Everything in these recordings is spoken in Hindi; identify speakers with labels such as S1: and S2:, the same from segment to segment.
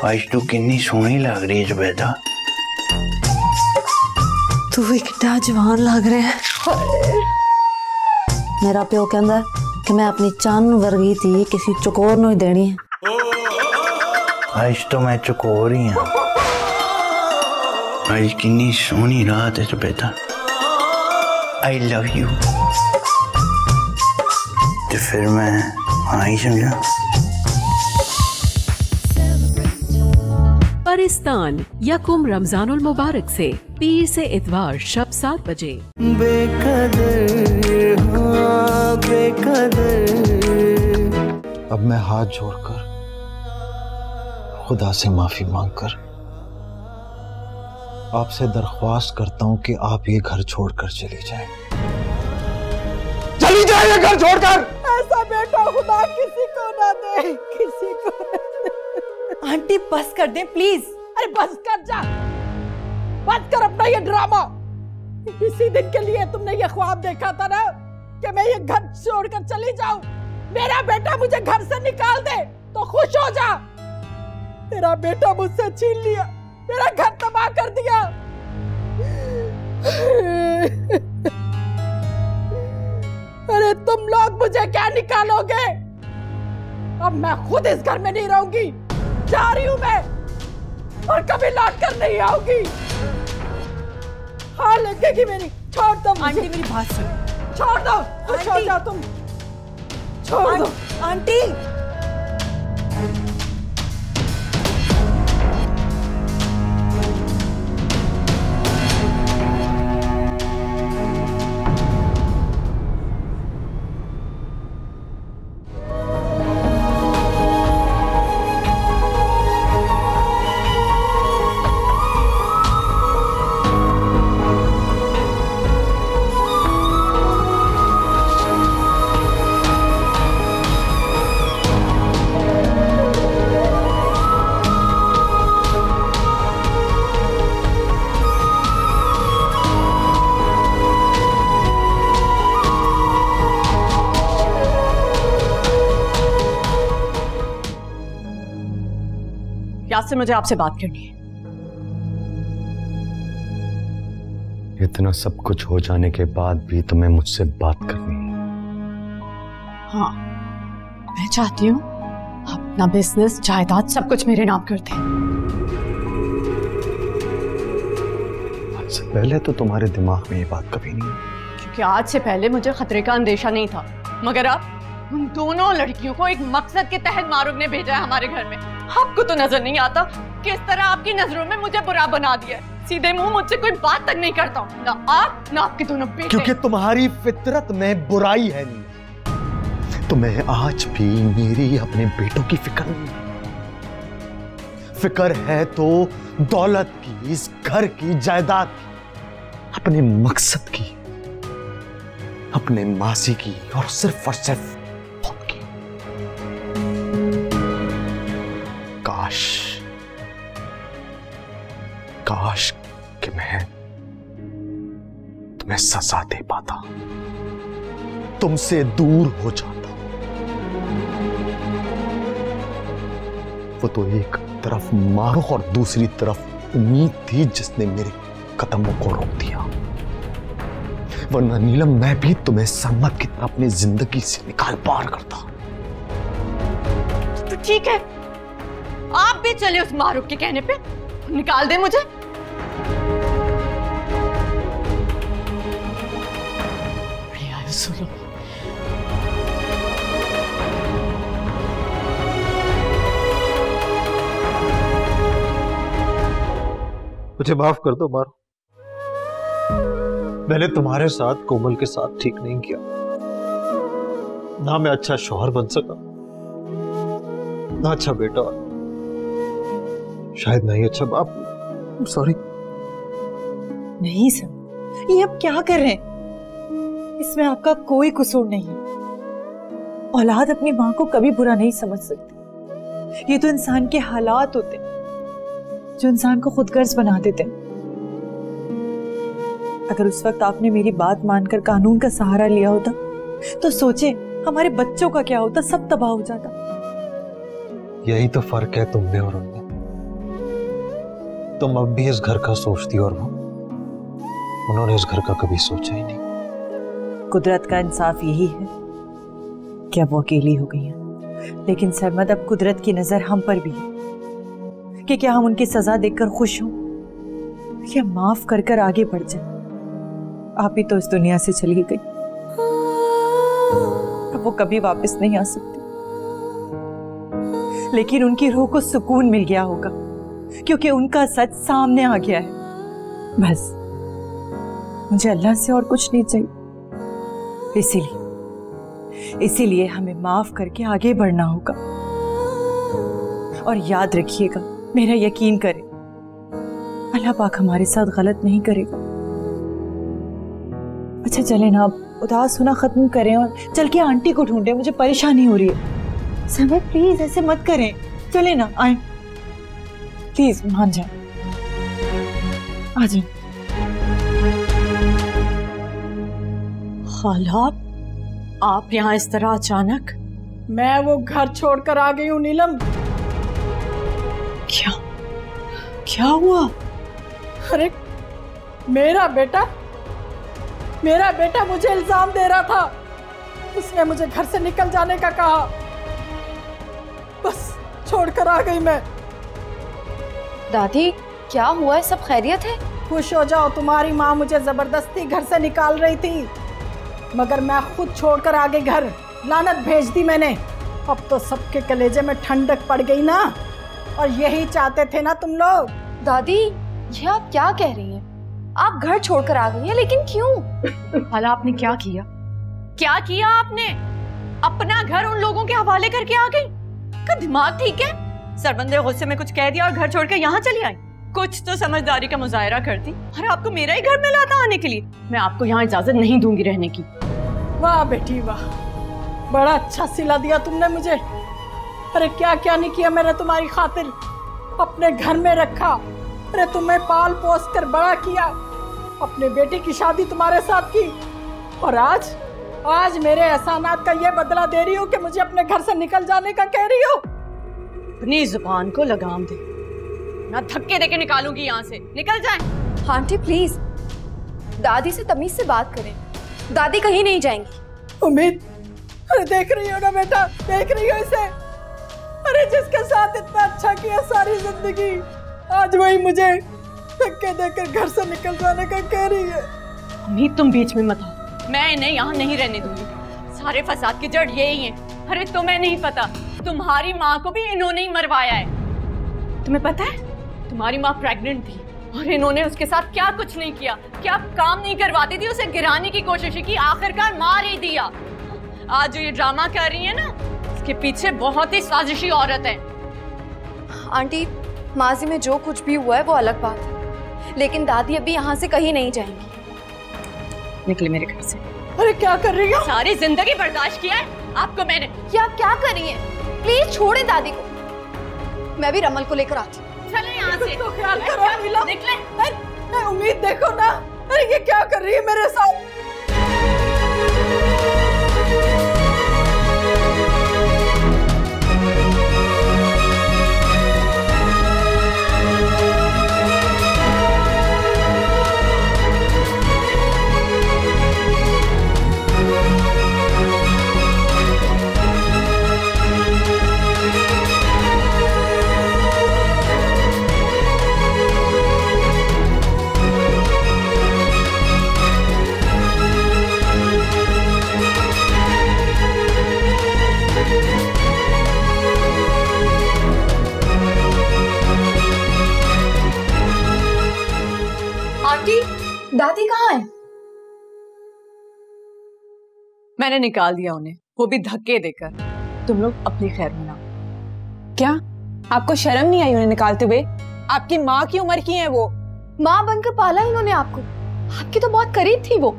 S1: आज तू कितनी सोहनी लग रही है जुबैदा।
S2: तू भी कितना जवान लग रहा है। मेरा प्यो कहंदा कि मैं अपनी चन्न वर्गी थी किसी चकोर नूं ही देनी है।
S1: आज तो मैं चकोर ही हूं। आज कितनी सोहनी रात है जुबैदा। I love you. तो फिर मैं हाँ ही समझा।
S3: परिस्तान यकुम रमजानुल मुबारक से पीर से इतवार शब 7 बजे।
S4: बेकदर हाँ बेकदर।
S5: अब मैं हाथ जोड़कर खुदा से माफी मांगकर आपसे दरख्वास्त करता हूं कि आप ये घर छोड़कर चली जाएं। चली जाए ये घर छोड़कर।
S6: ऐसा बेटा खुदा किसी को ना दे, किसी को ना दे।
S7: आंटी बस कर दें प्लीज।
S6: अरे बस कर जा, बस कर अपना ये ड्रामा। इसी दिन के लिए तुमने ये ख्वाब देखा था ना कि मैं ये घर छोड़कर चली जाऊं। मेरा बेटा मुझे घर से निकाल दे तो खुश हो जा। तेरा बेटा मुझसे छीन लिया, मेरा घर तबाह कर दिया। अरे तुम लोग मुझे क्या निकालोगे? अब मैं खुद इस घर में नहीं रहूंगी, जा रही हूं मैं और कभी लौट कर नहीं आऊंगी। हाँ लगेगी मेरी। छोड़ दो
S7: आंटी मेरी बात सुनो।
S6: छोड़ दो, खुश हो जाओ तुम। छोड़ दो
S7: आंटी। यासिर मुझे आपसे बात करनी है।
S5: इतना सब कुछ हो जाने के बाद भी तुम्हें मुझसे बात करनी है?
S7: हाँ मैं चाहती हूँ अपना बिजनेस जायदाद सब कुछ मेरे नाम कर दें।
S5: आज से पहले तो तुम्हारे दिमाग में ये बात कभी नहीं आई।
S7: क्योंकि आज से पहले मुझे खतरे का अंदेशा नहीं था, मगर अब उन दोनों लड़कियों को एक मकसद के तहत मारूफ ने भेजा है हमारे घर में। आपको तो नजर नहीं आता किस तरह आपकी नजरों में मुझे बुरा बना दिया है। सीधे मुंह मुझसे कोई बात तक नहीं करता हूँ, ना आप ना आपके दोनों बेटे।
S5: क्योंकि तुम्हारी फितरत में बुराई है नहीं। तुम्हें आज भी मेरी अपने बेटों की फिक्र नहीं। फिक्र है तो दौलत की, इस घर की, जायदाद की, अपने मकसद की, अपने मासी की और सिर्फ खुद की। काश कि मैं तुम्हें सजा दे पाता, तुमसे दूर हो जाता। वो तो एक तरफ मारो और दूसरी तरफ उम्मीद थी जिसने मेरे कदमों को रोक दिया। वरना नीलम मैं भी तुम्हें सम्मत की तरह अपनी जिंदगी से निकाल पार करता।
S7: तो ठीक है, आप भी चले उस मारूफ के कहने पे, निकाल दे मुझे। सुनो
S5: मुझे माफ कर दो मारो। मैंने तुम्हारे साथ कोमल के साथ ठीक नहीं किया। ना मैं अच्छा शौहर बन सका, ना अच्छा बेटा, शायद नहीं अच्छा बाप। सॉरी।
S6: नहीं सर, ये आप क्या कर रहे हैं? इसमें आपका कोई कसूर नहीं है। औलाद अपनी माँ को कभी बुरा नहीं समझ सकती। ये तो इंसान के हालात होते हैं जो इंसान को खुदगर्ज बना देते हैं। अगर उस वक्त आपने मेरी बात मानकर कानून का सहारा लिया होता तो सोचे हमारे बच्चों का क्या होता, सब तबाह हो जाता।
S5: यही तो फर्क है तुम में और उनमें।
S8: तुम अब भी इस घर का सोचती और वो उन्होंने इस घर का कभी सोचा ही नहीं।
S9: कुदरत का इंसाफ यही है कि अब वो अकेली हो गई है, लेकिन सरमद अब कुदरत की नजर हम पर भी है कि क्या हम उनकी सजा देखकर खुश हों या माफ कर कर आगे बढ़ जाए। आप ही तो इस दुनिया से चली गई, अब वो कभी वापस नहीं आ सकती, लेकिन उनकी रूह को सुकून मिल गया होगा क्योंकि उनका सच सामने आ गया है। बस मुझे अल्लाह से और कुछ नहीं चाहिए। इसीलिए हमें माफ करके आगे बढ़ना होगा। और याद रखिएगा, मेरा यकीन करें, अल्लाह पाक हमारे साथ गलत नहीं करेगा। अच्छा चले ना, आप उदास होना खत्म करें और चल के आंटी को ढूंढे, मुझे परेशानी हो रही है। समय प्लीज ऐसे मत करें, चले ना, आए प्लीज, मान जाए, आ जाए।
S7: खाला, आप यहाँ इस तरह अचानक?
S6: मैं वो घर छोड़कर आ गई हूँ नीलम।
S7: क्या क्या हुआ?
S6: अरे मेरा बेटा मुझे इल्जाम दे रहा था, उसने मुझे घर से निकल जाने का कहा, बस छोड़कर आ गई मैं।
S2: दादी क्या हुआ है, सब खैरियत है?
S6: खुश हो जाओ, तुम्हारी माँ मुझे जबरदस्ती घर से निकाल रही थी, मगर मैं खुद छोड़कर आ गई घर। लानत भेज दी मैंने। अब तो सबके कलेजे में ठंडक पड़ गई ना, और यही चाहते थे ना तुम लोग।
S2: दादी ये आप क्या कह रही हैं? आप घर छोड़कर आ गई हैं, लेकिन क्यों?
S7: खाला, आपने क्या किया? क्या किया आपने? अपना घर उन लोगों के हवाले करके आ गई? का दिमाग ठीक है? सरबंदे गुस्से में कुछ कह दिया और घर छोड़कर यहाँ चली आई? कुछ तो समझदारी का मुजाहरा करती। अरे आपको मेरा ही घर में लाता आने के लिए? मैं आपको यहाँ इजाजत नहीं दूंगी रहने की।
S6: वाह बेटी वाह, बड़ा अच्छा सिला दिया तुमने मुझे। अरे क्या क्या नहीं किया मैंने तुम्हारी खातिर। अपने घर में रखा, अरे तुम्हें पाल पोस कर बड़ा किया, अपने बेटे की शादी तुम्हारे साथ की, और आज मेरे एहसानात का ये बदला दे रही हो कि मुझे अपने घर से निकल जाने का कह रही हो।
S7: अपनी जुबान को लगाम दे, मैं धक्के देके निकालूंगी यहाँ से। निकल जाए।
S2: आंटी प्लीज, दादी से तमीज से बात करें, दादी कहीं नहीं जाएंगी।
S6: उम्मीद, अरे देख रही हो ना बेटा, देख रही हो इसे? अरे जिसके साथ इतना अच्छा किया सारी जिंदगी, आज वही मुझे धक्के देकर घर से निकल जाने का कह रही है।
S7: उम्मीद तुम बीच में मत आओ, मैं इन्हें यहाँ नहीं रहने दूंगी। सारे फसाद की जड़ यही है। अरे तुम्हें नहीं पता, तुम्हारी माँ को भी इन्होंने ही मरवाया है। तुम्हें पता है तुम्हारी माँ प्रेग्नेंट थी और इन्होंने उसके साथ क्या कुछ नहीं किया, क्या काम नहीं करवाती थी, उसे गिराने की कोशिश की, आखिरकार मार ही दिया। आज जो ये ड्रामा कर रही है ना, इसके पीछे बहुत ही साजिशी औरत है।
S2: आंटी माजी में जो कुछ भी हुआ है वो अलग बात है, लेकिन दादी अभी यहाँ से कहीं नहीं जाएंगी।
S7: निकले मेरे घर से।
S6: अरे क्या कर रही हो?
S7: सारी जिंदगी बर्दाश्त किया है आपको मैंने।
S2: क्या क्या कर रही हैं? प्लीज छोड़े दादी को, मैं भी रमल को लेकर आती।
S7: चले यहाँ से।
S6: तो ख्याल करो नीलम।
S7: निकले।
S6: उम्मीद देखो ना, अरे ये क्या कर रही है मेरे साथ?
S2: दादी कहाँ है?
S7: मैंने निकाल दिया उन्हें, वो भी धक्के देकर। तुम लोग अपनी खैर मनाओ।
S10: क्या आपको शर्म नहीं आई उन्हें निकालते हुए? आपकी माँ की उम्र की है वो।
S2: माँ बनकर पाला इन्होंने आपको, आपकी तो बहुत करीब थी वो,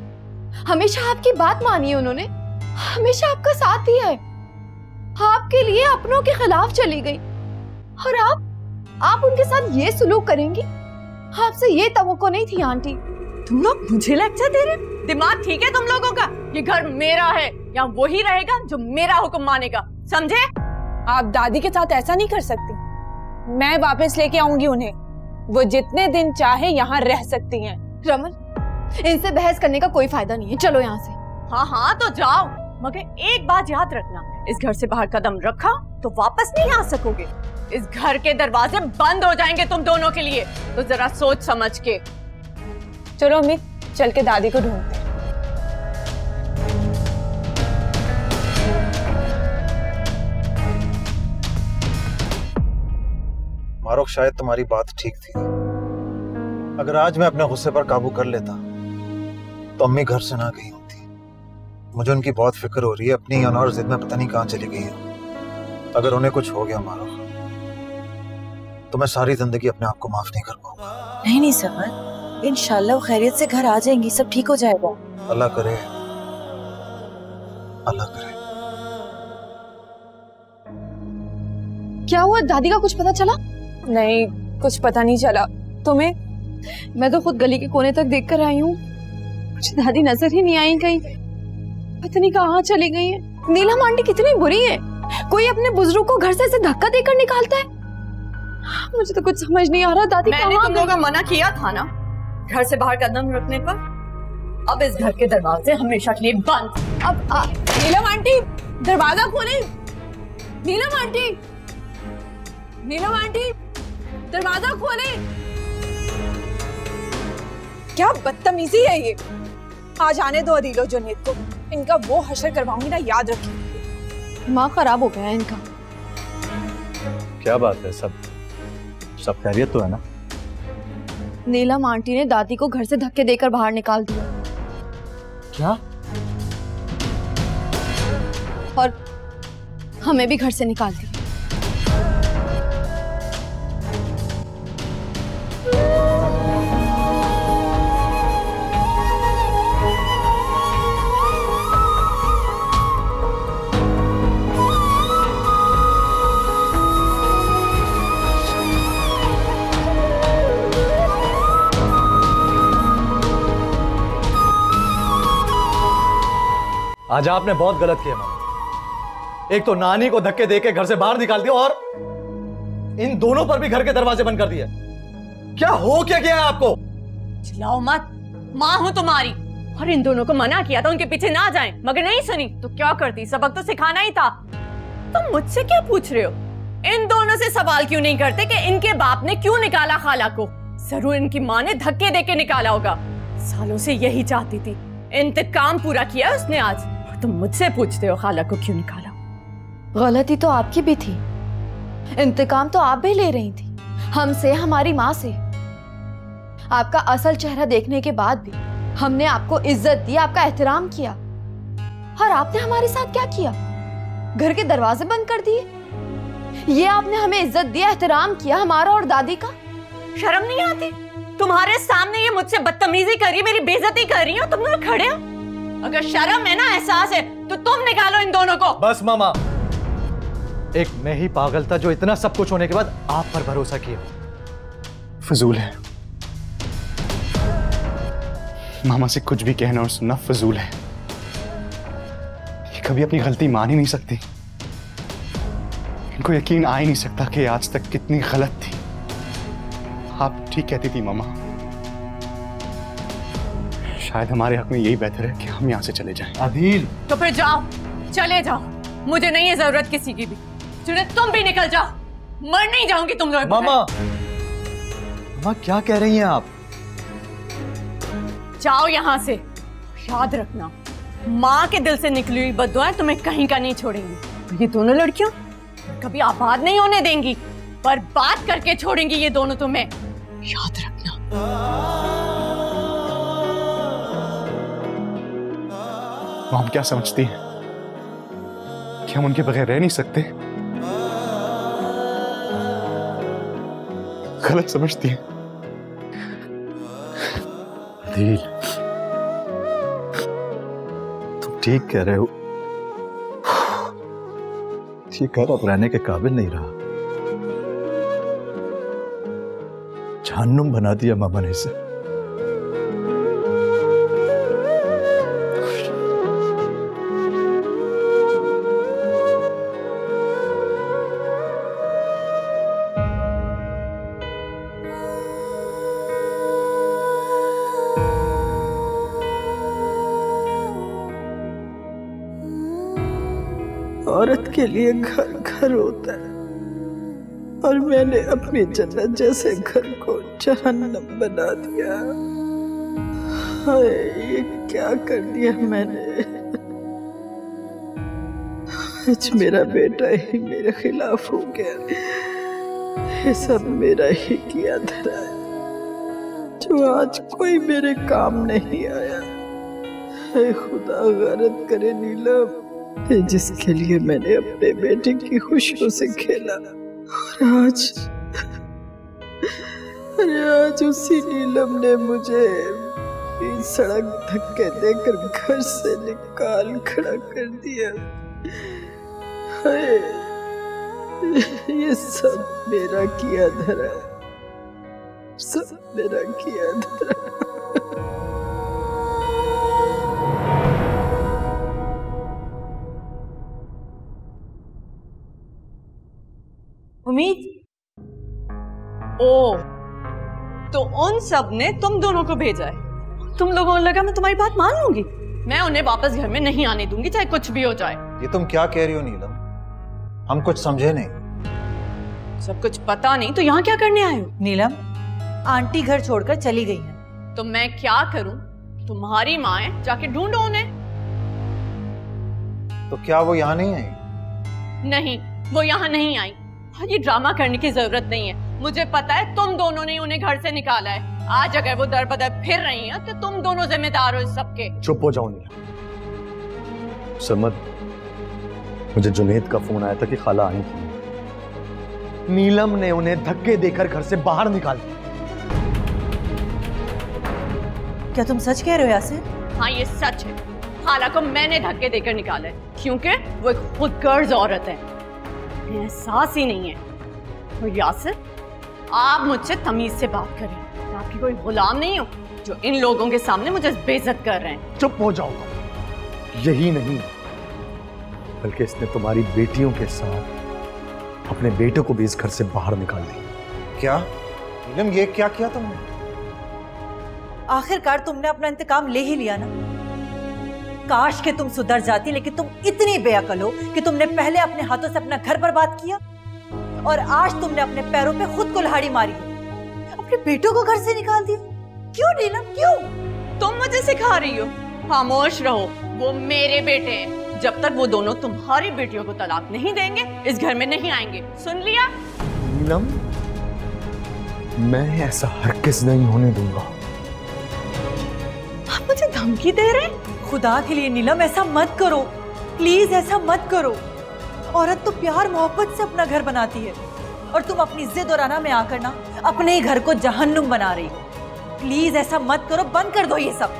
S2: हमेशा आपकी बात मानी है उन्होंने, हमेशा आपका साथ दिया है, आपके लिए अपनों के खिलाफ चली गई, और आप उनके साथ ये सुलूक करेंगी? आपसे ये तवक्को नहीं थी आंटी।
S7: तुम लोग मुझे लेक्चर दे रहे? दिमाग ठीक है तुम लोगों का? ये घर मेरा है, यहाँ वही रहेगा जो मेरा हुक्म मानेगा, समझे?
S10: आप दादी के साथ ऐसा नहीं कर सकती। मैं वापस लेके आऊंगी उन्हें। वो जितने दिन चाहे यहाँ रह सकती हैं।
S2: रमन, इनसे बहस करने का कोई फायदा नहीं है, चलो यहाँ से।
S7: हाँ हाँ तो जाओ, मगर एक बात याद रखना, इस घर से बाहर कदम रखा तो वापस नहीं आ सकोगे। इस घर के दरवाजे बंद हो जाएंगे तुम दोनों के लिए, तो जरा सोच समझ के।
S10: चलो अम्मी, चल के दादी को ढूंढते हैं।
S8: मारूक, शायद तुम्हारी बात ठीक थी। अगर आज मैं अपने गुस्से पर काबू कर लेता तो अम्मी घर से ना गई होती। मुझे उनकी बहुत फिक्र हो रही है, अपनी अनौर जिद में पता नहीं कहां चली गई है। अगर उन्हें कुछ हो गया मारूक, तो मैं सारी जिंदगी अपने आप को माफ नहीं कर पाऊंगा।
S9: नहीं नहीं समद, इंशाल्लाह वो खैरियत से घर आ जाएंगी, सब ठीक हो जाएगा।
S8: अल्लाह करे, अल्लाह करे।
S2: क्या हुआ, दादी का कुछ पता चला?
S10: नहीं, कुछ पता नहीं चला। तुम्हें?
S2: मैं तो खुद गली के कोने तक देख कर आई हूँ, मुझे दादी नजर ही नहीं आई कहीं, पता नहीं कहाँ चली गई है। नीलम आंटी कितनी बुरी है, कोई अपने बुजुर्ग को घर से ऐसे धक्का देकर निकालता है। मुझे तो कुछ समझ नहीं आ रहा दादी
S7: मैंने तुम लोगों को मना किया था ना घर से बाहर कदम रखने पर। अब इस घर के दरवाजे हमेशा के लिए बंद।
S10: अब नीलम आंटी दरवाजा खोले। नीलम आंटी, नीलम आंटी दरवाजा खोले। क्या बदतमीजी है ये। आज आने दो अदील और जुनैद को, इनका वो हशर करवाऊंगी ना, याद रखिए।
S2: दिमाग खराब हो गया है इनका।
S5: क्या बात है, सब खैरियत तो है ना?
S2: नीलम आंटी ने दादी को घर से धक्के देकर बाहर निकाल दिया।
S5: क्या?
S2: और हमें भी घर से निकाल दिया।
S5: आज आपने बहुत गलत किया मामा। एक तो नानी को धक्के देके घर से बाहर निकाल दिया और इन दोनों पर भी घर के दरवाजे बंद कर दिए। क्या हो क्या गया है आपको?
S7: चिल्लाओ मत, माँ हूं तुम्हारी। और इन दोनों को मना किया था उनके पीछे ना जाएं, मगर नहीं सुनी तो क्या करती, सबक तो सिखाना ही था। तुम मुझसे क्या पूछ रहे हो? इन दोनों से सवाल क्यों नहीं करते कि इनके बाप ने क्यों निकाला खाला को? जरूर इनकी माँ ने धक्के देके निकाला होगा। सालों से यही चाहती थी, इंतकाम पूरा किया उसने आज। तुम मुझसे पूछते हो खाला को क्यों निकाला?
S2: गलती तो आपकी भी थी, इंतकाम तो आप भी ले रही थी हमसे, हमारी माँ से। आपका असल चेहरा देखने के बाद भी हमने आपको इज्जत दी, आपका एहतराम किया, और आपने हमारे साथ क्या किया? घर के दरवाजे बंद कर दिए। ये आपने हमें इज्जत दी, एहतराम किया हमारा और दादी का।
S7: शर्म नहीं आती? तुम्हारे सामने ये मुझसे बदतमीजी कर रही है, मेरी बेइज्जती कर रही है, तुम लोग खड़े हो। अगर शर्म है ना, एहसास है, तो तुम निकालो इन दोनों को।
S5: बस मामा, एक मैं ही पागल था जो इतना सब कुछ होने के बाद आप पर भरोसा किया।
S11: फजूल है मामा से कुछ भी कहना और सुनना, फजूल है। ये कभी अपनी गलती मान ही नहीं सकती। इनको यकीन आ ही नहीं सकता कि आज तक कितनी गलत थी। आप ठीक कहती थी मामा, शायद हमारे हक में यही बेहतर है कि हम यहाँ से चले जाएं।
S5: आदिल,
S7: तो फिर जाओ, चले जाओ, मुझे नहीं है जरूरत किसी की भी। जुनैद तुम भी निकल जाओ, मर नहीं जाऊंगी तुम लोग।
S5: मामा, मामा क्या कह रही हैं आप?
S7: जाओ यहाँ से। याद रखना, माँ के दिल से निकली हुई बद्दुआएं तुम्हें कहीं का नहीं छोड़ेंगी। ये दोनों लड़कियों कभी आबाद नहीं होने देंगी, पर बात करके छोड़ेंगी ये दोनों तुम्हें, याद रखना।
S11: हम क्या समझती हैं कि हम उनके बगैर रह नहीं सकते? गलत समझती हैं।
S5: आदिल, तुम ठीक कह रहे हो। ये घर अब रहने के काबिल नहीं रहा। जहन्नुम बना दिया मामा ने इसे।
S6: के लिए घर घर होता है और मैंने अपनी जन्नत जैसे घर को जहन्नम बना दिया। हाय, ये क्या कर दिया मैंने। आज मेरा बेटा ही मेरे खिलाफ हो गया। ये सब मेरा ही किया धरा है जो आज कोई मेरे काम नहीं आया। हे खुदा, गलत करे नीलम, जिसके लिए मैंने अपने बेटे की खुशियों से खेला, और आज उसी नीलम ने मुझे सड़क धक्के देकर घर से निकाल खड़ा कर दिया। हाय, ये सब मेरा किया धरा, सब मेरा किया धरा।
S9: उम्मीद,
S7: ओ, तो उन सब ने तुम दोनों को भेजा है। तुम लोगों को लगा मैं तुम्हारी बात मान लूंगी? मैं उन्हें वापस घर में नहीं आने दूंगी, चाहे कुछ भी हो जाए।
S8: ये तुम क्या कह रही हो नीलम? हम कुछ समझे नहीं।
S7: सब कुछ पता नहीं तो यहाँ क्या करने आए हो?
S9: नीलम, आंटी घर छोड़कर चली गई है।
S7: तो मैं क्या करूं? तुम्हारी माँ है, जाके ढूंढो उन्हें।
S8: तो क्या वो यहाँ नहीं आई?
S7: नहीं, वो यहाँ नहीं आई। ये ड्रामा करने की जरूरत नहीं है। मुझे पता है तुम दोनों ने उन्हें घर से निकाला है। आज अगर वो दर बदर फिर रही हैं तो तुम दोनों जिम्मेदार हो इस सबके।
S5: चुप हो जाओ नीलम। सरमद, मुझे जुनेद का फोन आया था कि खाला आई थी। नीलम ने उन्हें धक्के देकर घर से बाहर निकाल दिया।
S9: क्या तुम सच कह रहे हो यासिर?
S7: हाँ, ये सच है। खाला को मैंने धक्के देकर निकाला है क्योंकि वो एक खुदगर्ज औरत है। एहसास ही नहीं है। और यासिर, आप मुझसे तमीज से बात करें। मैं आपकी कोई गुलाम नहीं हूँ जो इन लोगों के सामने मुझे बेइज्जत कर रहे हैं।
S5: चुप हो जाओ। यही नहीं, बल्कि इसने तुम्हारी बेटियों के साथ अपने बेटे को भी इस घर से बाहर निकाल दिया।
S8: क्या नीलम, ये क्या किया तुमने?
S9: आखिरकार तुमने अपना इंतकाम ले ही लिया ना। काश कि तुम सुधर जाती, लेकिन तुम इतनी बेअकल हो कि तुमने पहले अपने हाथों से अपना घर बर्बाद किया और आज तुमने अपने पैरों पे खुद कुल्हाड़ी मारी है। अपने बेटों को घर से निकाल दिया। क्यों नीलम, क्यों?
S7: तुम मुझे सिखा रही हो? खामोश रहो, वो मेरे बेटे हैं। जब तक वो दोनों तुम्हारी बेटियों को तलाक नहीं देंगे इस घर में नहीं आएंगे। सुन लिया?
S5: नीलम, मैं ऐसा हरगिज़ नहीं होने दूंगा।
S7: आप मुझे धमकी दे रहे हैं?
S9: खुदा के लिए नीलम, ऐसा मत करो प्लीज, ऐसा मत करो। औरत तो प्यार मोहब्बत से अपना घर बनाती है और तुम अपनी जिद और अना में आकर ना अपने ही घर को जहन्नुम बना रही हो। प्लीज ऐसा मत करो, बंद कर दो ये सब।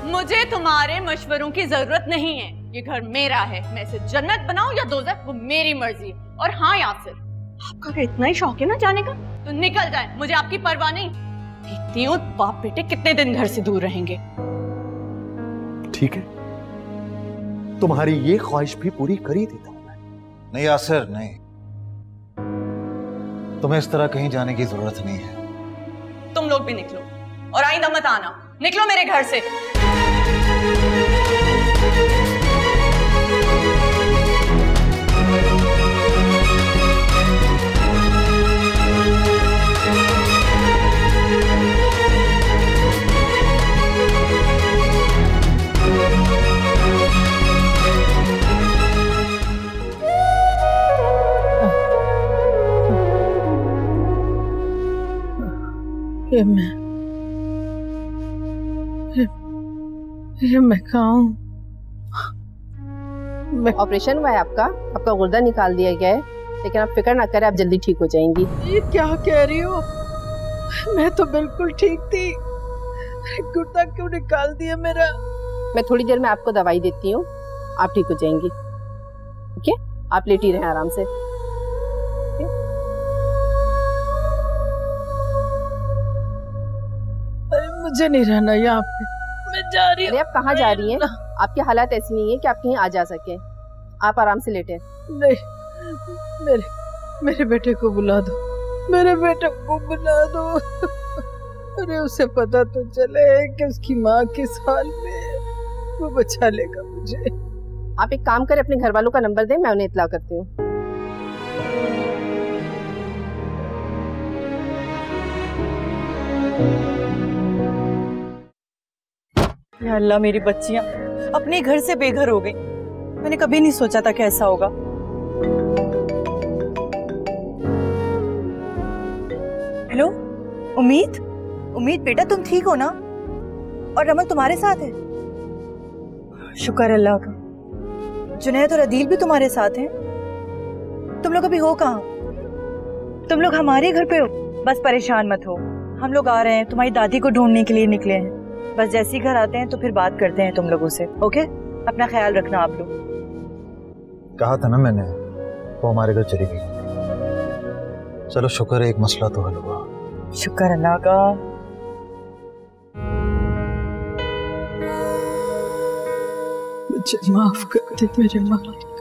S7: मुझे तुम्हारे मशवरों की जरूरत नहीं है। ये घर मेरा है, मैं इसे जन्नत बनाऊं या दोज़ख, वो मेरी मर्जी है। और हाँ यासिर, आपका अगर इतना ही शौक है ना जाने का तो निकल जाए, मुझे आपकी परवाह नहीं। देखती हूँ बाप बेटे कितने दिन घर से दूर रहेंगे।
S5: ठीक है, तुम्हारी ये ख्वाहिश भी पूरी करी देता हूं मैं।
S8: नहीं यासिर, नहीं, तुम्हें इस तरह कहीं जाने की जरूरत नहीं है।
S7: तुम लोग भी निकलो और आइंदा मत आना। निकलो मेरे घर से।
S6: ये मैं कहाँ हूँ?
S12: ऑपरेशन हुआ है आपका गुर्दा निकाल दिया गया है, लेकिन आप फिक्र ना करें, आप जल्दी ठीक हो जाएंगी।
S6: ये क्या कह रही हो? मैं तो बिल्कुल ठीक थी, गुर्दा क्यों निकाल दिया मेरा?
S12: मैं थोड़ी देर में आपको दवाई देती हूँ, आप ठीक हो जाएंगी। ओके, आप लेटी रहें आराम से।
S6: मुझे नहीं रहना यहाँ पे, मैं जा रही हूँ।
S12: अरे आप कहाँ जा रही हैं? आपकी हालत ऐसी नहीं है कि आप कहीं आ जा सके। आप आराम से लेटे।
S6: नहीं, मेरे बेटे को बुला दो, मेरे बेटे को बुला दो। अरे उसे पता तो चले कि उसकी माँ किस हाल में है, वो बचा लेगा मुझे।
S12: आप एक काम करें, अपने घर वालों का नंबर दें, मैं उन्हें इत्तला करती हूँ।
S9: या अल्लाह, मेरी बच्चियां अपने घर से बेघर हो गई। मैंने कभी नहीं सोचा था कि ऐसा होगा। हेलो उम्मीद, उम्मीद बेटा तुम ठीक हो ना? और रमन तुम्हारे साथ है? शुक्र अल्लाह का। जुनैद और अदील भी तुम्हारे साथ हैं? तुम लोग अभी हो कहाँ? तुम लोग हमारे घर पे हो? बस परेशान मत हो, हम लोग आ रहे हैं, तुम्हारी दादी को ढूंढने के लिए निकले हैं। बस जैसे ही घर आते हैं तो फिर बात करते हैं तुम लोगों से। ओके, अपना ख्याल रखना आप लोग।
S8: कहा था ना मैंने, वो हमारे घर चली गई। चलो शुक्र है एक मसला तो हल हुआ।
S9: शुक्र अल्लाह का।
S6: मुझे माफ कर दे मेरे मालिक,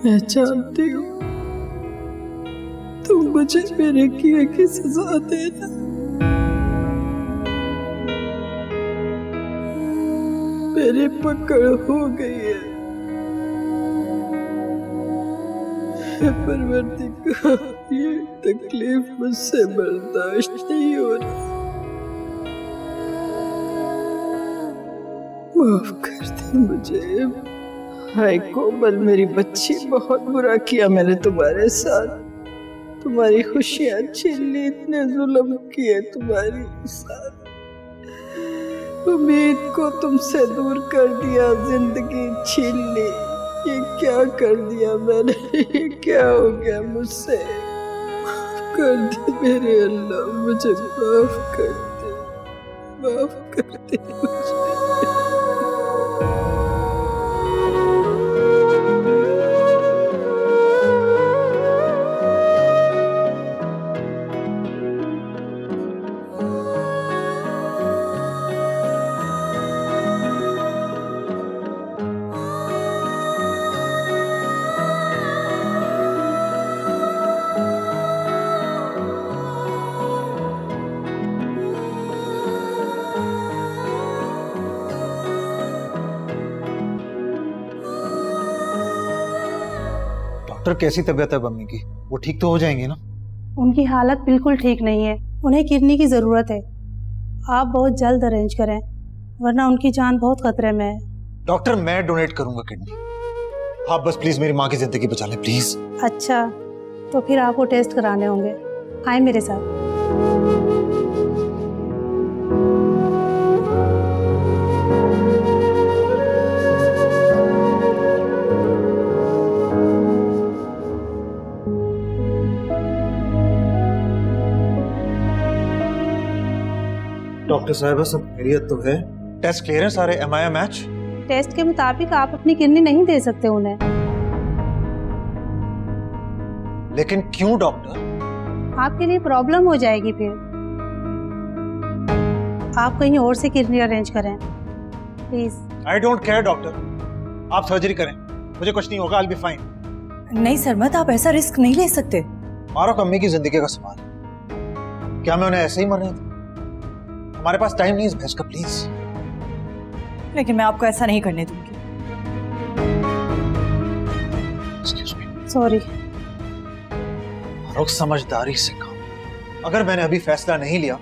S6: मैं जानती हूँ तू मुझे मेरे किए की सजा देना। मेरी पकड़ हो गई है, परवरदिगार, ये तकलीफ मुझसे बर्दाश्त नहीं हो रही। माफ कर दे मुझे। हाय कोमल मेरी बच्ची, बहुत बुरा किया मैंने तुम्हारे साथ। तुम्हारी खुशियां छीन ली, इतने जुल्म किए तुम्हारे साथ। उम्मीद को तुमसे दूर कर दिया, जिंदगी छीन ली। ये क्या कर दिया मैंने, ये क्या हो गया मुझसे? माफ कर दे मेरे अल्लाह, मुझे माफ कर दे, माफ कर दे मुझे।
S8: डॉक्टर कैसी तबीयत है मम्मी की? वो ठीक तो हो जाएंगी ना?
S13: उनकी हालत बिल्कुल ठीक नहीं है, उन्हें किडनी की ज़रूरत है। आप बहुत जल्द अरेंज करें, वरना उनकी जान बहुत खतरे में है।
S8: डॉक्टर मैं डोनेट करूंगा किडनी, आप बस प्लीज मेरी माँ की जिंदगी बचा लें प्लीज।
S13: अच्छा, तो फिर आपको टेस्ट कराने होंगे, आए मेरे साथ।
S8: डॉक्टर साहब सब खैरियत तो है? टेस्ट क्लियर है सारे? MI match?
S13: टेस्ट के मुताबिक आप अपनी किडनी नहीं दे सकते उन्हें।
S8: लेकिन क्यों डॉक्टर?
S13: आपके लिए प्रॉब्लम हो जाएगी फिर। आप कहीं और से किडनी अरेंज करें please.
S8: I don't care doctor, आप सर्जरी करें, मुझे कुछ नहीं होगा, I'll be fine।
S9: नहीं सरमत, आप ऐसा रिस्क नहीं ले सकते।
S8: मारो अम्मी की जिंदगी का सवाल है, क्या मैं उन्हें ऐसे ही मरने दूं? हमारे पास टाइम नहीं इस बहस का प्लीज।
S9: लेकिन मैं आपको ऐसा नहीं करने दूंगी।
S13: सॉरी।
S8: रुख समझदारी से काम, अगर मैंने अभी फैसला नहीं लिया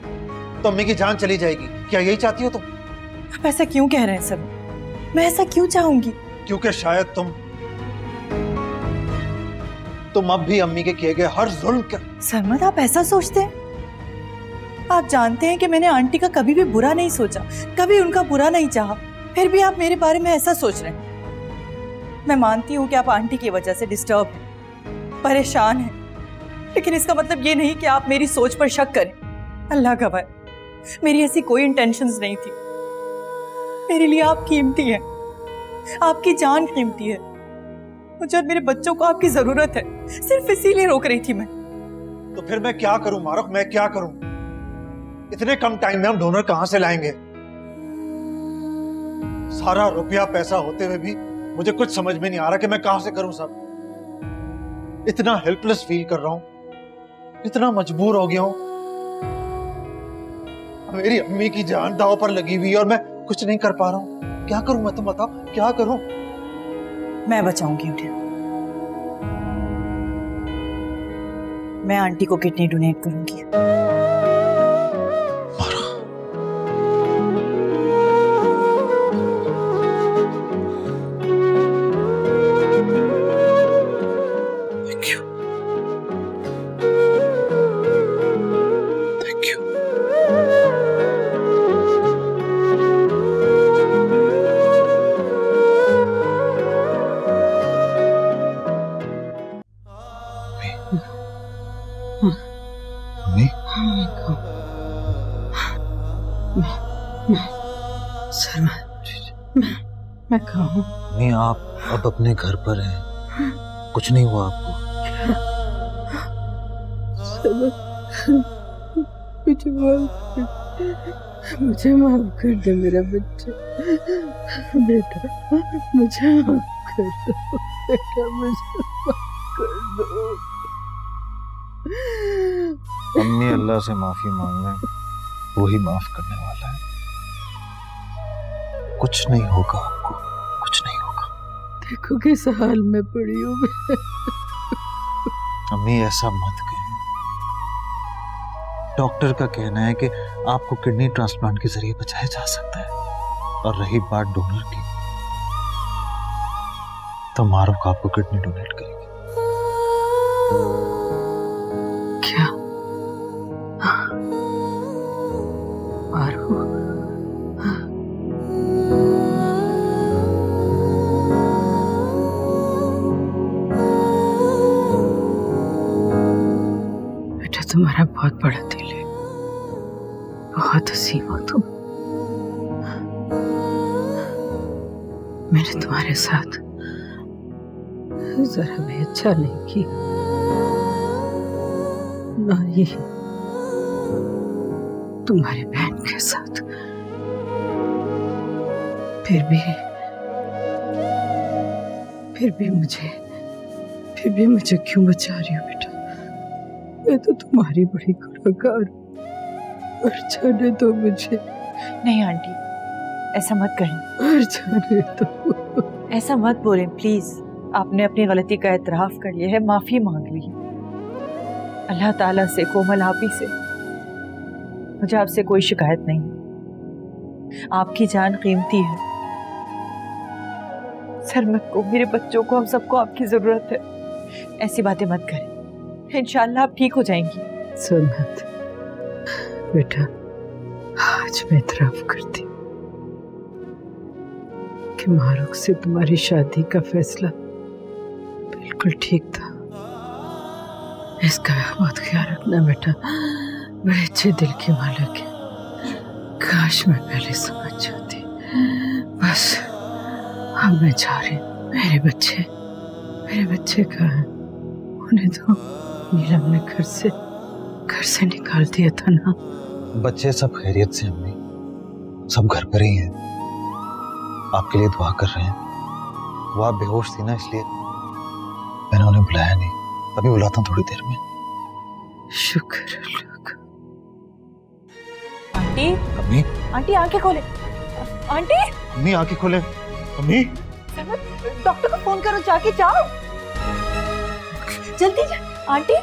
S8: तो अम्मी की जान चली जाएगी। क्या यही चाहती हो तुम?
S9: आप ऐसा क्यों कह रहे हैं सर? मैं ऐसा क्यों चाहूंगी?
S8: क्योंकि शायद तुम अब भी अम्मी के किए गए हर जुल्म कर।
S9: सरमत, आप ऐसा सोचते हैं? आप जानते हैं कि मैंने आंटी का कभी भी बुरा नहीं सोचा, कभी उनका बुरा नहीं चाहा, फिर भी आप मेरे बारे में ऐसा सोच रहे हैं। मैं मानती हूँ कि आप आंटी की वजह से डिस्टर्ब हैं, परेशान हैं, लेकिन इसका मतलब ये नहीं कि आप मेरी सोच पर शक करें। अल्लाह का गवाह, मेरी ऐसी कोई इंटेंशंस नहीं थी। मेरे लिए आप कीमती हैं, आपकी जान कीमती है। मुझे और मेरे बच्चों को आपकी जरूरत है, सिर्फ इसीलिए रोक रही थी मैं।
S8: तो फिर मैं क्या करूं मारुख, मैं क्या करूं? इतने कम टाइम में हम डोनर कहां से लाएंगे? सारा रुपया पैसा होते हुए भी मुझे कुछ समझ में नहीं आ रहा कि मैं कहां से करूं सब। इतना हेल्पलेस फील कर रहा हूं, इतना मजबूर हो गया हूं। मेरी अम्मी की जान दांव पर लगी हुई और मैं कुछ नहीं कर पा रहा हूं।
S5: क्या करूं मैं, तुम बताओ क्या करूं?
S9: मैं बचाऊंगी उन्हें। मैं आंटी को किडनी डोनेट करूंगी।
S6: मैं कहूँ
S8: नहीं, आप अब अपने घर पर हैं, कुछ नहीं हुआ आपको?
S6: मुझे माफ कर दे मेरा बच्चा, बेटा मुझे माफ कर दो, बेटा मुझे माफ कर दो।
S8: अम्मी अल्लाह से माफी मांग लें, वो ही माफ करने वाला है। कुछ नहीं होगा आपको, कुछ नहीं होगा।
S6: देखो किस हाल में पड़ी हूँ मैं।
S8: अम्मी ऐसा मत कहें, डॉक्टर का कहना है कि आपको किडनी ट्रांसप्लांट के जरिए बचाया जा सकता है। और रही बात डोनर की, तो मारूफ आपको किडनी डोनेट करेगी।
S6: क्या मारूफ? तुम्हारा बहुत बड़ा दिल है, बहुत हसीन हो तुम। मैंने तुम्हारे साथ जरा भी अच्छा नहीं किया, ना ही तुम्हारी बहन के साथ। फिर भी मुझे क्यों बचा रही हो बेटा? मैं तो तुम्हारी बड़ी गुनहगार हूं, और जाने दो मुझे।
S9: नहीं आंटी, ऐसा मत करें।
S6: और जाने दो,
S9: ऐसा मत बोलें प्लीज। आपने अपनी गलती का एतराफ कर लिया है, माफी मांग ली है अल्लाह ताला से, कोमल आपी से। मुझे आपसे कोई शिकायत नहीं, आपकी जान कीमती है। सरमत को, मेरे बच्चों को, हम सबको आपकी जरूरत है। ऐसी बातें मत करें, इंशाअल्लाह आप ठीक हो जाएंगी।
S6: सरमत बेटा, आज मैं इतराफ करती हूँ कि मारूफ से तुम्हारी शादी का फैसला बिल्कुल ठीक था। इसका बहुत ख्याल रखना बेटा, बड़े अच्छे दिल की मालिक है। काश मैं पहले समझ जाती। बस अब मैं जा रही हूँ। मेरे बच्चे कहाँ हैं? उन्हें तो नीलम ने घर से निकाल दिया था ना।
S8: बच्चे सब खैरियत से अम्मी, सब घर पर ही हैं, आपके लिए दुआ कर रहे हैं। वो आप बेहोश थी ना, इसलिए मैंने उन्हें बुलाया नहीं। अभी बुलाता हूँ थोड़ी देर में।
S6: शुक्र अल्लाह का।
S9: आंटी,
S8: अम्मी,
S9: आंटी आंखें खोले। आंटी,
S8: अम्मी आंखें खोले। अम्मी,
S9: डॉक्टर को फोन करो, जाके जाओ जल्दी जा। आंटी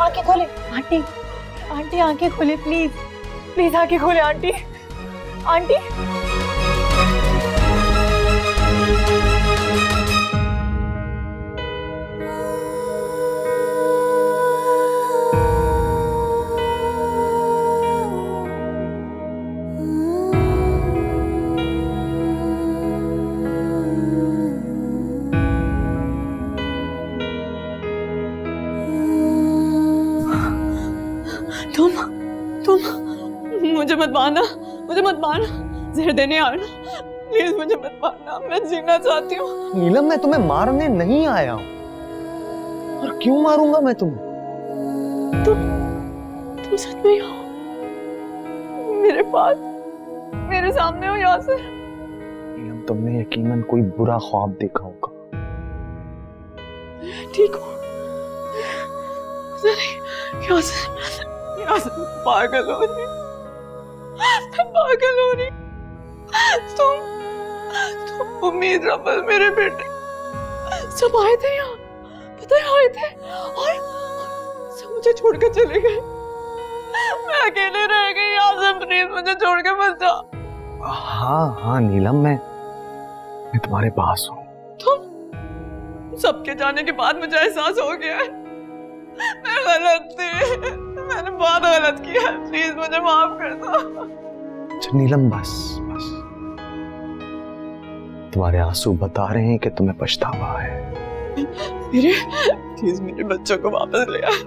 S9: आंखें खोले। आंटी आंखें खोले, प्लीज प्लीज आंखें खोले आंटी। आंटी
S7: तुम मुझे मत मारना, जहर देने आना, प्लीज मुझे मत मारना, मैं जीना चाहती हूँ।
S5: नीलम, मैं तुम्हें मारने नहीं आया हूँ, और क्यों मारूंगा मैं तुम्हें?
S7: तुम सच में हो मेरे पास, मेरे सामने हो यासिर?
S5: नीलम, तुमने यकीनन कोई बुरा ख्वाब देखा होगा।
S7: ठीक हो यासिर, पागल हो रही। तुम उम्मीद, रमल, मेरे बेटे सब आए थे यहाँ, पता है आए थे, और सब मुझे छोड़ कर चले गए। मैं अकेले रह गई यहाँ से, प्लीज मुझे छोड़ के मत जा।
S5: हाँ हाँ नीलम, मैं तुम्हारे पास हूँ।
S7: तुम सबके जाने के बाद मुझे एहसास हो गया है मैं गलत थी, मैंने बहुत गलत किया, प्लीज मुझे माफ कर दो।
S5: नीलम बस बस, तुम्हारे आंसू बता रहे हैं कि तुम्हें पछतावा है।
S7: प्लीज मेरे बच्चों को वापस ले आए,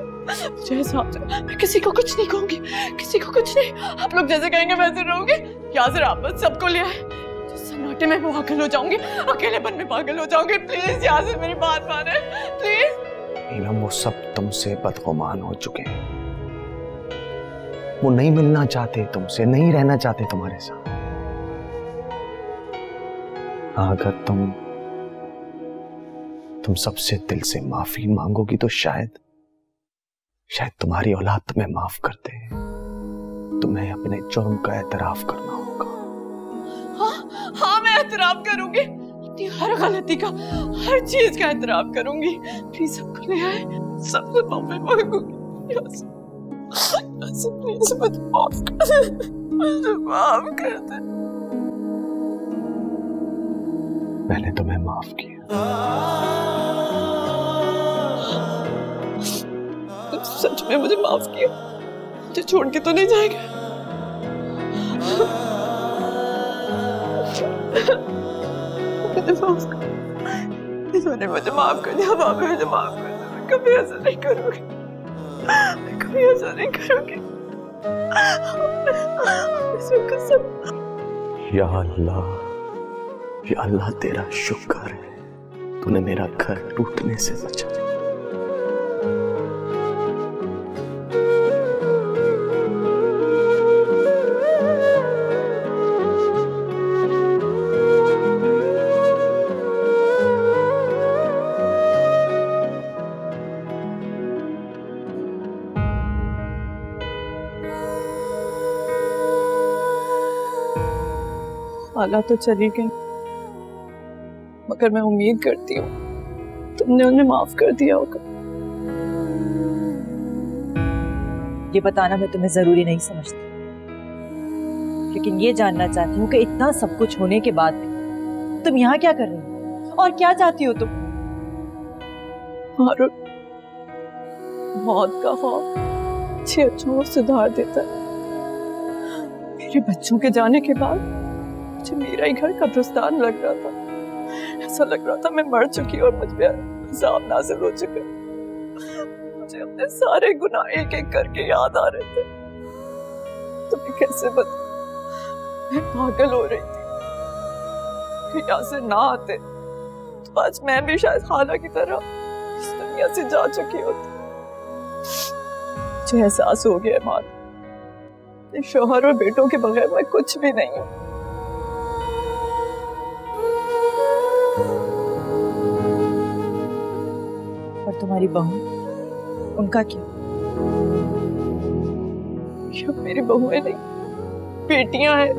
S7: मुझे एहसास है। मैं किसी को कुछ नहीं कहूंगी, किसी को कुछ नहीं, आप लोग जैसे कहेंगे वैसे रहोगे। यहाँ से वापस सबको ले आए, सन्नाटे में पागल हो जाऊंगी, अकेलेपन में पागल हो जाऊंगी। प्लीज यहाँ से मेरी बात माने, प्लीज।
S5: नीलम वो सब तुमसे बदगुमान हो चुके हैं, वो नहीं मिलना चाहते तुमसे, नहीं रहना चाहते तुम्हारे साथ। अगर तुम सबसे दिल से माफी मांगोगी तो शायद तुम्हारी औलाद तुम्हें माफ कर दे। तुम्हें अपने जुर्म का एतराफ करना होगा।
S7: हाँ मैं एतराफ करूंगी, अपनी हर गलती का, हर चीज का एतराफ करूंगी। प्लीज सबको ले आए, सबसे माफी मांगूंगी। प्लीज मुझे माफ कर दे, मुझे माफ कर दे।
S5: मैंने तुम्हें माफ किया।
S7: तुम सच में मुझे माफ किया, मुझे छोड़ के तो नहीं जाएगा। मुझे माफ कर दिया, भाभी मुझे माफ कर दिया। मैं कभी ऐसा नहीं करूंगी, मैं कभी ऐसा नहीं करूंगी।
S5: या अल्लाह तेरा शुक्र है, तूने मेरा घर टूटने से बचाया।
S7: खाला तो चली गई, मगर मैं उम्मीद करती हूँ तुमने उन्हें माफ कर दिया होगा।
S9: ये बताना मैं तुम्हें जरूरी नहीं समझती, लेकिन ये जानना चाहती हूँ कि इतना सब कुछ होने के बाद भी तुम यहाँ क्या कर रही हो और क्या चाहती हो तुम?
S7: मारुन, मौत का खौफ अच्छे अच्छों को सुधार देता है। मेरे बच्चों के जाने के बाद मुझे मेरा ही घर कब्रिस्तान लग रहा था। ऐसा लग रहा था मैं मर चुकी और मुझ पे अज़ाब नाज़िल हो चुका। मुझे अपने सारे गुनाह एक एक करके याद आ रहे थे। तुम्हें कैसे बता, मैं पागल हो रही थी कि यहाँ से ना आते तो आज मैं भी शायद खाला की तरह इस दुनिया से जा चुकी होती। मुझे एहसास हो गया माँ, शौहर और बेटों के बगैर मैं कुछ भी नहीं हूँ।
S9: और तुम्हारी बहू, उनका क्या?
S7: ये मेरी बहुएं नहीं, बेटियां हैं।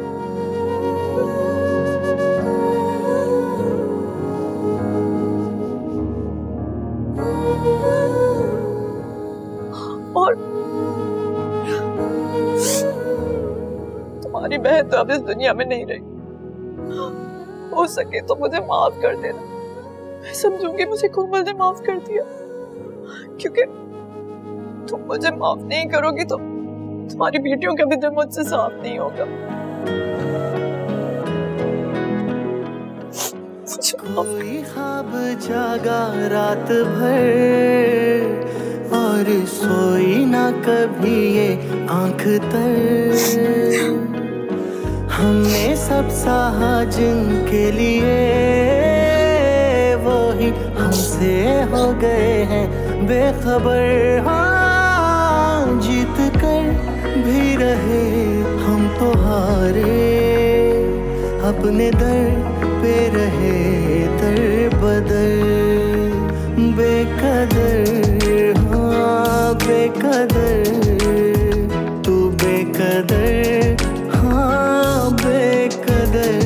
S7: और तुम्हारी बहन तो अब इस दुनिया में नहीं रही। हो सके तो मुझे माफ कर देना। मैं समझूंगी मुझे कोमल ने माफ कर दिया, क्योंकि तुम मुझे माफ नहीं करोगी तो तुम्हारी बेटियों का भी दिल मुझसे साफ नहीं होगा।
S4: कोई ख्वाब जागा रात भर और सोई ना कभी ये आंख तर। हमने सब सहा जिनके लिए वो ही हमसे हो गए हैं बेखबर। हाँ, जीत कर भी रहे हम तो हारे, अपने दर पे रहे दर बदर। बेकदर, हाँ बेकदर, तू बेकदर, हाँ बेकदर,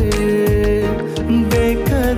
S4: बेकदर।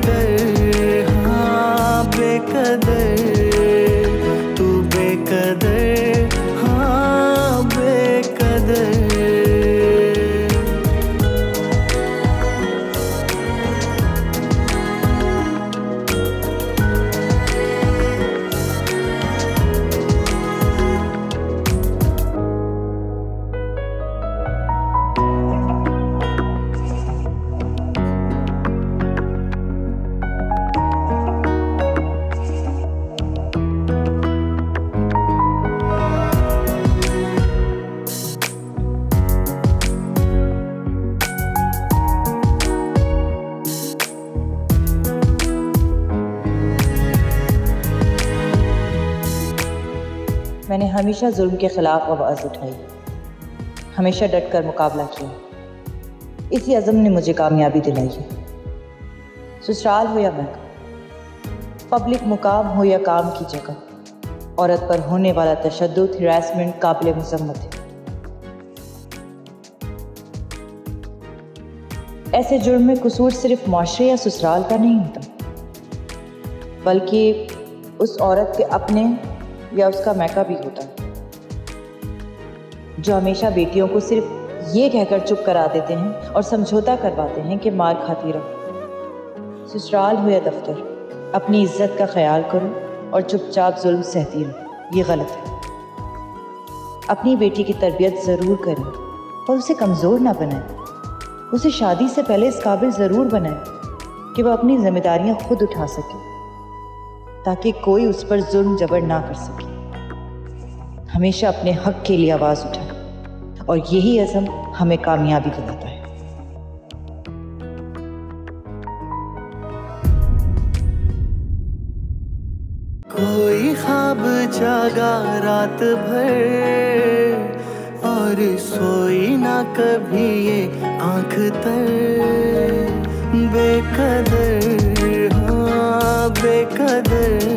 S9: मैंने हमेशा जुल्म के खिलाफ आवाज़ उठाई, हमेशा डट कर मुकाबला किया। इसी अज़म ने मुझे कामयाबी दिलाई है। ससुराल हो या महका, पब्लिक मुकाम हो या काम की जगह, औरत पर होने वाला तशद्दुद, हिरासमेंट काबिल मज़म्मत है। ऐसे जुर्म में कसूर सिर्फ माशरे या ससुराल का नहीं होता, बल्कि उस औरत के अपने या उसका मैका भी होता है, जो हमेशा बेटियों को सिर्फ ये कहकर चुप करा देते हैं और समझौता करवाते हैं कि मार खाती रहो। ससुराल हो या दफ्तर, अपनी इज्जत का ख्याल करो और चुपचाप जुल्म सहती रहो। ये गलत है। अपनी बेटी की तरबियत ज़रूर करें, पर उसे कमज़ोर ना बनाएं। उसे शादी से पहले इस काबिल ज़रूर बनाएं कि वह अपनी जिम्मेदारियां खुद उठा सके, ताकि कोई उस पर जुल्म जबर ना कर सके। हमेशा अपने हक के लिए आवाज़ उठाएं, और यही अज़म हमें कामयाबी दिलाता है।
S4: कोई ख्वाब जागा रात भर और सोई ना कभी ये आँख तर। बेकदर, हाँ बेकदर